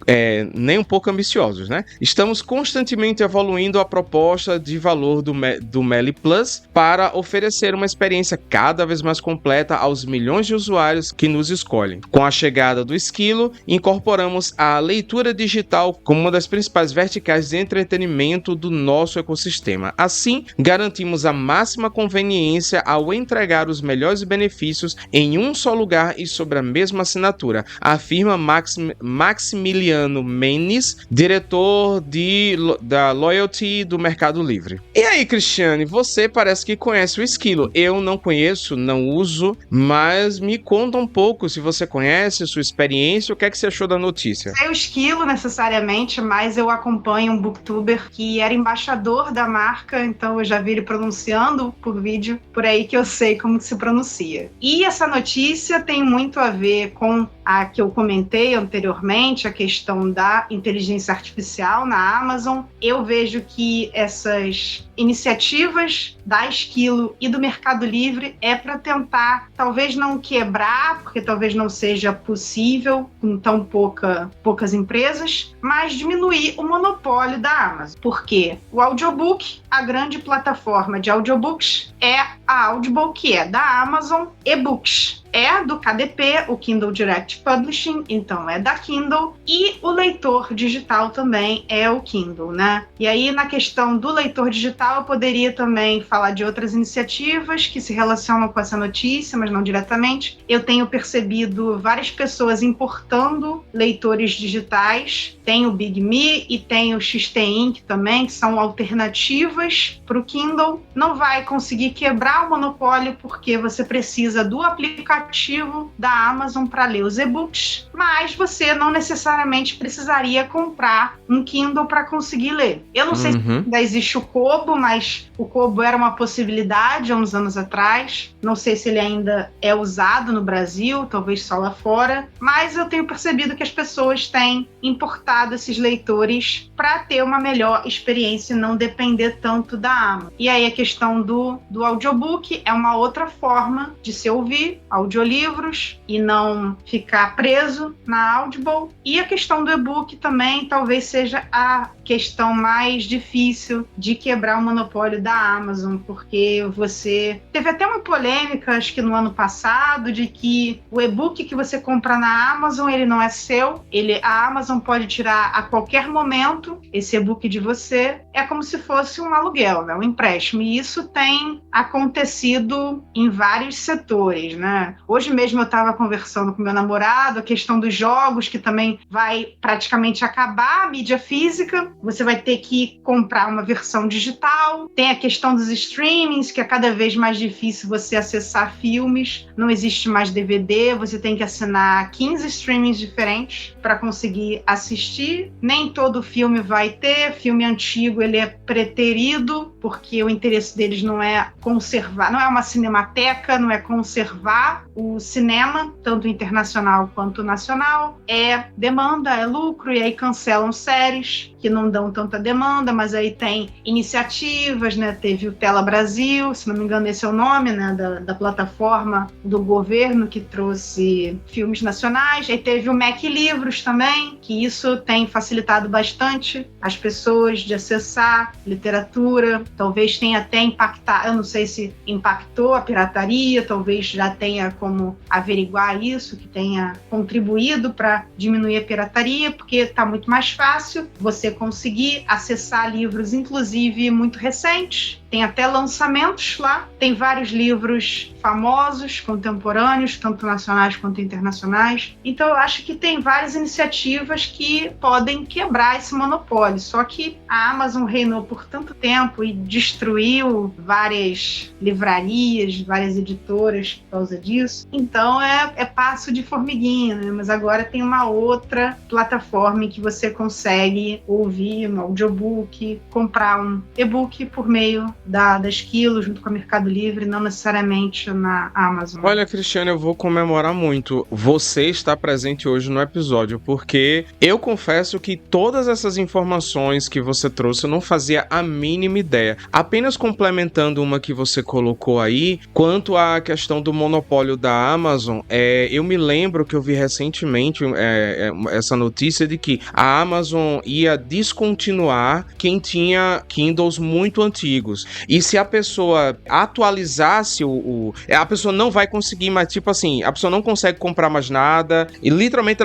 nem um pouco ambiciosos, né? Estamos constantemente evoluindo a proposta de valor do Meli Plus para oferecer uma experiência cada vez mais completa aos milhões de usuários que nos escolhem. Com a chegada do Esquilo, incorporamos a leitura digital como uma das principais verticais de entretenimento do nosso ecossistema. Assim, garantimos a máxima conveniência ao entregar os melhores benefícios em um só lugar e sobre a mesma assinatura, afirma Maximiliano Menes, diretor da Loyalty do Mercado Livre. E aí, Cristiane, você parece que conhece o Esquilo. Eu não conheço, não uso, mas me conta um pouco se você conhece, sua experiência, o que é que você achou da notícia? Não sei o Esquilo necessariamente, mas eu acompanho um booktuber que era embaixador da marca, então eu já vi ele pronunciando por vídeo, por aí que eu sei como se pronuncia. E essa notícia tem muito a ver com a que eu comentei anteriormente, a questão da inteligência artificial na Amazon. Eu vejo que essas iniciativas da Esquilo e do Mercado Livre é para tentar, talvez não quebrar, porque talvez não seja possível com tão poucas empresas, mas diminuir o monopólio da Amazon. Porque o audiobook, a grande plataforma de audiobooks, é a Audible, que é da Amazon, e-books é do KDP, o Kindle Direct Publishing, então é da Kindle, e o leitor digital também é o Kindle, né? E aí, na questão do leitor digital, eu poderia também falar de outras iniciativas que se relacionam com essa notícia, mas não diretamente. Eu tenho percebido várias pessoas importando leitores digitais, tem o Big Me e tem o XT Ink também, que são alternativas para o Kindle. Não vai conseguir quebrar o monopólio, porque você precisa do aplicativo da Amazon para ler os e-books, mas você não necessariamente precisaria comprar um Kindle para conseguir ler. Eu não sei se ainda existe o Kobo, mas o Kobo era uma possibilidade há uns anos atrás. Não sei se ele ainda é usado no Brasil, talvez só lá fora, mas eu tenho percebido que as pessoas têm importado esses leitores para ter uma melhor experiência e não depender tanto da Amazon. E aí a questão do audiobook é uma outra forma de se ouvir audiolivros e não ficar preso na Audible. E a questão do e-book também talvez seja a questão mais difícil de quebrar o monopólio da Amazon, porque você teve até uma polêmica, acho que no ano passado, de que o e-book que você compra na Amazon, ele não é seu, a Amazon pode tirar a qualquer momento esse e-book de você. É como se fosse um aluguel, né? Um empréstimo, e isso tem acontecido em vários setores, né? Hoje mesmo eu estava conversando com meu namorado, a questão dos jogos, que também vai praticamente acabar a mídia física, você vai ter que comprar uma versão digital. Tem a questão dos streamings, que é cada vez mais difícil você acessar filmes, não existe mais DVD, você tem que assinar 15 streamings diferentes para conseguir assistir. Nem todo filme vai ter, filme antigo ele é preterido, porque o interesse deles não é conservar, não é uma cinemateca, não é conservar o cinema, tanto internacional quanto nacional, é demanda, é lucro, e aí cancelam séries que não dão tanta demanda, mas aí tem iniciativas, né? Teve o Tela Brasil, se não me engano esse é o nome, né? Da plataforma do governo que trouxe filmes nacionais. Aí teve o Mac Livros também, que isso tem facilitado bastante as pessoas de acessar literatura, talvez tenha até impactado, eu não sei se impactou a pirataria, talvez já tenha como averiguar isso, que tenha contribuído para diminuir a pirataria, porque está muito mais fácil você conseguir acessar livros, inclusive muito recentes. Tem até lançamentos lá, tem vários livros famosos, contemporâneos, tanto nacionais quanto internacionais. Então eu acho que tem várias iniciativas que podem quebrar esse monopólio. Só que a Amazon reinou por tanto tempo e destruiu várias livrarias, várias editoras por causa disso. Então é passo de formiguinha, né? Mas agora tem uma outra plataforma em que você consegue ouvir um audiobook, comprar um e-book por meio da Esquilo, junto com a Mercado Livre, não necessariamente na Amazon. Olha, Cristiane, eu vou comemorar muito você estar presente hoje no episódio, porque eu confesso que todas essas informações que você trouxe eu não fazia a mínima ideia. Apenas complementando uma que você colocou aí, quanto à questão do monopólio da Amazon, eu me lembro que eu vi recentemente essa notícia de que a Amazon ia descontinuar quem tinha Kindles muito antigos. E se a pessoa atualizasse a pessoa não vai conseguir mais, tipo assim, a pessoa não consegue comprar mais nada, e literalmente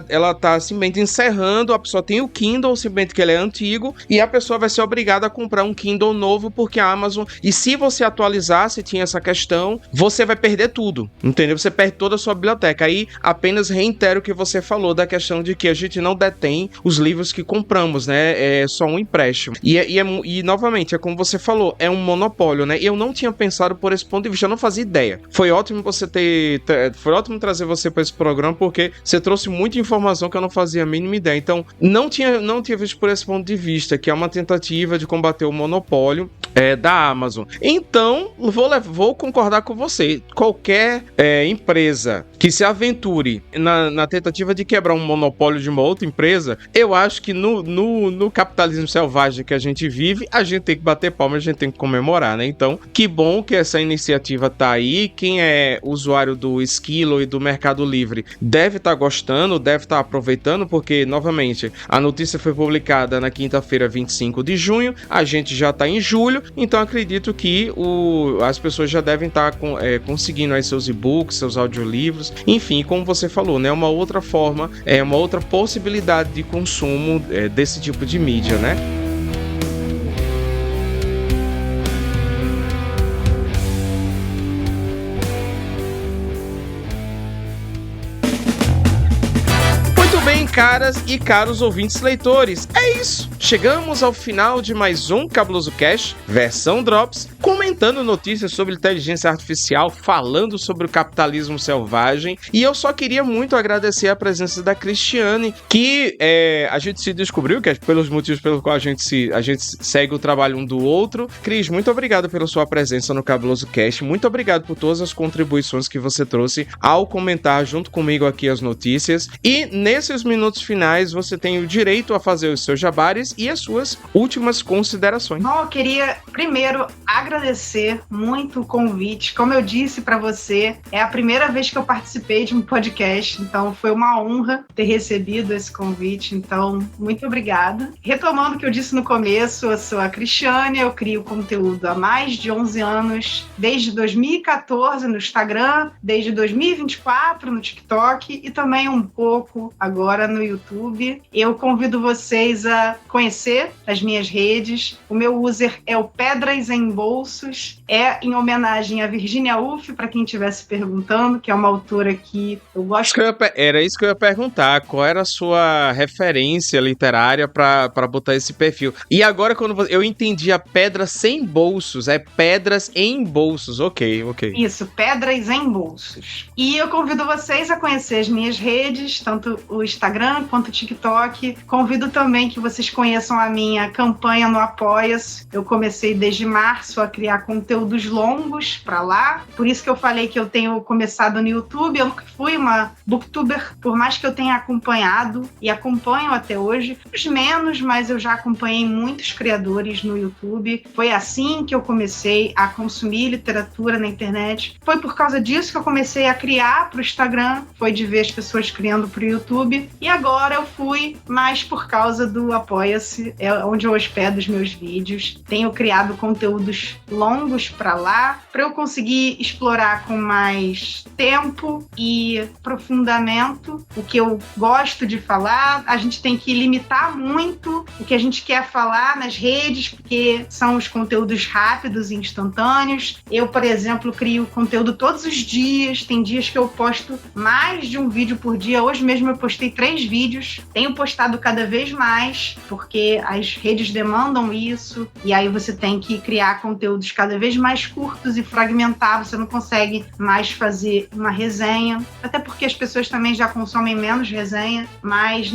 ela tá simplesmente encerrando, a pessoa tem o Kindle, simplesmente que ele é antigo, e a pessoa vai ser obrigada a comprar um Kindle novo, porque a Amazon, e se você atualizar, se tinha essa questão, você vai perder tudo, entendeu? Você perde toda a sua biblioteca. Aí apenas reitero o que você falou da questão de que a gente não detém os livros que compramos, né? É só um empréstimo. E novamente, é como você falou, é um monopólio, né? E eu não tinha pensado por esse ponto de vista, eu não fazia ideia. Foi ótimo trazer você para esse programa, porque você trouxe muita informação que eu não fazia a mínima ideia. Então, não tinha visto por esse ponto de vista, que é uma tentativa de combater o monopólio da Amazon. Então, vou concordar com você. Qualquer empresa que se aventure na tentativa de quebrar um monopólio de uma outra empresa, eu acho que no capitalismo selvagem que a gente vive, a gente tem que bater palma, a gente tem que comemorar, né? Então, que bom que essa iniciativa tá aí. Quem é usuário do Esquilo e do Mercado Livre deve estar gostando, deve estar aproveitando, porque, novamente, a notícia foi publicada na quinta-feira, 25 de junho, a gente já tá em julho, então acredito que as pessoas já devem estar conseguindo aí seus e-books, seus audiolivros, enfim, como você falou, né? Uma outra forma, uma outra possibilidade de consumo desse tipo de mídia, né? Caras e caros ouvintes leitores, é isso! Chegamos ao final de mais um Cabuloso Cast, versão Drops, comentando notícias sobre inteligência artificial, falando sobre o capitalismo selvagem, e eu só queria muito agradecer a presença da Cristiane, que a gente se descobriu, que é pelos motivos pelos quais a gente segue o trabalho um do outro. Cris, muito obrigado pela sua presença no Cabuloso Cast, muito obrigado por todas as contribuições que você trouxe ao comentar junto comigo aqui as notícias, e nesses minutos finais você tem o direito a fazer os seus jabares e as suas últimas considerações. Bom, eu queria primeiro agradecer muito o convite. Como eu disse para você, é a primeira vez que eu participei de um podcast, então foi uma honra ter recebido esse convite, então muito obrigada. Retomando o que eu disse no começo, eu sou a Cristiane, eu crio conteúdo há mais de 11 anos, desde 2014 no Instagram, desde 2024 no TikTok e também um pouco agora no YouTube. Eu convido vocês a conhecer as minhas redes. O meu user é o Pedras em Bolsos. É em homenagem a Virginia Woolf, para quem estivesse perguntando, que é uma autora que eu gosto. Era isso que eu ia perguntar. Qual era a sua referência literária para botar esse perfil? E agora, quando eu entendi a Pedra Sem Bolsos, é Pedras em Bolsos. Ok. Isso, Pedras em Bolsos. E eu convido vocês a conhecer as minhas redes, tanto o Instagram quanto o TikTok. Convido também que vocês conheçam a minha campanha no Apoia-se. Eu comecei desde março a criar conteúdos longos para lá. Por isso que eu falei que eu tenho começado no YouTube. Eu nunca fui uma booktuber, por mais que eu tenha acompanhado e acompanho até hoje. Os menos, mas eu já acompanhei muitos criadores no YouTube. Foi assim que eu comecei a consumir literatura na internet. Foi por causa disso que eu comecei a criar para o Instagram. Foi de ver as pessoas criando para o YouTube. E agora eu fui mais por causa do Apoia-se, onde eu hospedo os meus vídeos. Tenho criado conteúdos longos para lá, para eu conseguir explorar com mais tempo e aprofundamento o que eu gosto de falar. A gente tem que limitar muito o que a gente quer falar nas redes, porque são os conteúdos rápidos e instantâneos. Eu, por exemplo, crio conteúdo todos os dias. Tem dias que eu posto mais de um vídeo por dia. Hoje mesmo eu postei 3 mais vídeos, tenho postado cada vez mais, porque as redes demandam isso, e aí você tem que criar conteúdos cada vez mais curtos e fragmentar, você não consegue mais fazer uma resenha, até porque as pessoas também já consomem menos resenha, mas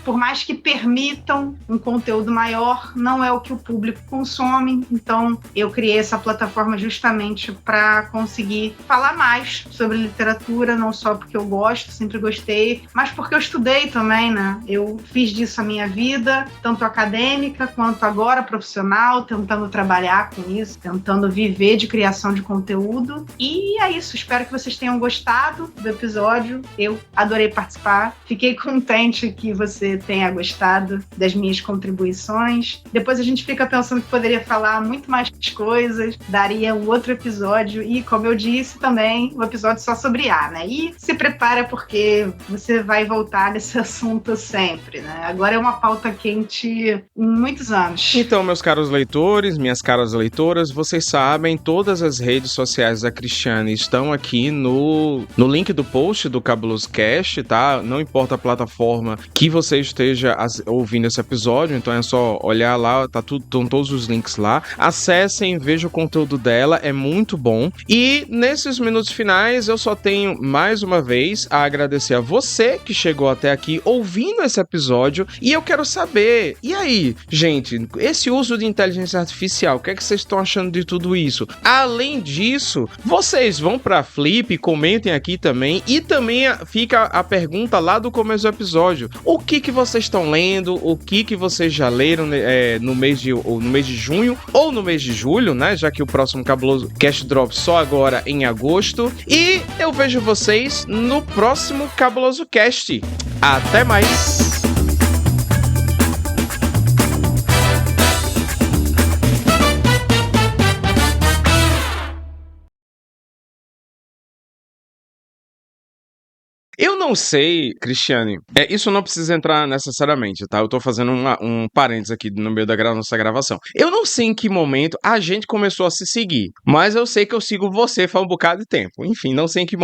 por mais que permitam um conteúdo maior, não é o que o público consome, então eu criei essa plataforma justamente para conseguir falar mais sobre literatura, não só porque eu gosto, sempre gostei, mas porque eu estudei também, né? Eu fiz disso a minha vida, tanto acadêmica quanto agora profissional, tentando trabalhar com isso, tentando viver de criação de conteúdo. E é isso, espero que vocês tenham gostado do episódio. Eu adorei participar, fiquei contente que você tenha gostado das minhas contribuições. Depois a gente fica pensando que poderia falar muito mais coisas, daria um outro episódio e, como eu disse também, um episódio só sobre A, né? E se prepara porque você vai voltar nesse assunto sempre, né? Agora é uma pauta quente em muitos anos. Então, meus caros leitores, minhas caras leitoras, vocês sabem, todas as redes sociais da Cristiane estão aqui no link do post do Cabuloso Cast, tá? Não importa a plataforma que você esteja ouvindo esse episódio, então é só olhar lá, estão todos os links lá. Acessem, vejam o conteúdo dela, é muito bom. E nesses minutos finais, eu só tenho mais uma vez a agradecer a você que chegou até aqui ouvindo esse episódio. E eu quero saber, e aí, gente, esse uso de inteligência artificial, o que é que vocês estão achando de tudo isso? Além disso, vocês vão pra Flip, comentem aqui também. E também fica a pergunta lá do começo do episódio: o que vocês estão lendo? O que vocês já leram no mês de junho ou no mês de julho, né? Já que o próximo Cabuloso Cast Drop só agora em agosto. E eu vejo vocês no próximo Cabuloso Cast. Até mais! Eu não sei, Cristiane, isso não precisa entrar necessariamente, tá? Eu tô fazendo um parênteses aqui no meio da nossa gravação. Eu não sei em que momento a gente começou a se seguir, mas eu sei que eu sigo você faz um bocado de tempo. Enfim, não sei em que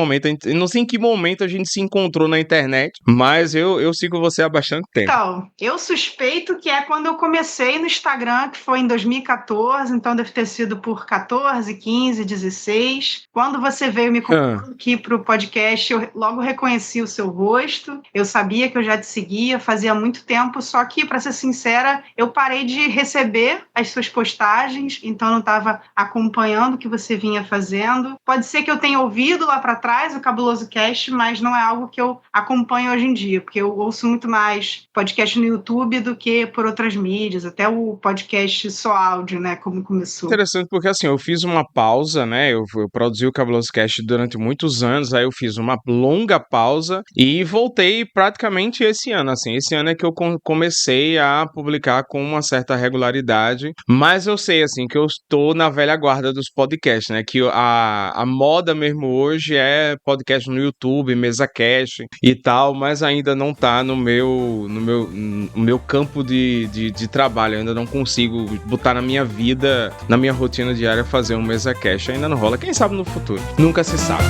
momento a gente se encontrou na internet, mas eu sigo você há bastante tempo. Então, eu suspeito que é quando eu comecei no Instagram, que foi em 2014, então deve ter sido por 14, 15, 16. Quando você veio me convidar aqui pro podcast, eu logo reconheci o seu rosto, eu sabia que eu já te seguia fazia muito tempo, só que, para ser sincera, eu parei de receber as suas postagens, então eu não estava acompanhando o que você vinha fazendo. Pode ser que eu tenha ouvido lá para trás o Cabuloso Cast, mas não é algo que eu acompanho hoje em dia, porque eu ouço muito mais podcast no YouTube do que por outras mídias, até o podcast só áudio, né, como começou. Interessante, porque assim, eu fiz uma pausa, né, eu produzi o Cabuloso Cast durante muitos anos, aí eu fiz uma longa pausa e voltei praticamente esse ano, assim, esse ano é que eu comecei a publicar com uma certa regularidade, mas eu sei, assim, que eu estou na velha guarda dos podcasts, né, que a moda mesmo hoje é podcast no YouTube, MesaCast e tal, mas ainda não tá no meu campo de trabalho, eu ainda não consigo botar na minha vida, na minha rotina diária, fazer um MesaCast, ainda não rola, quem sabe no futuro, nunca se sabe.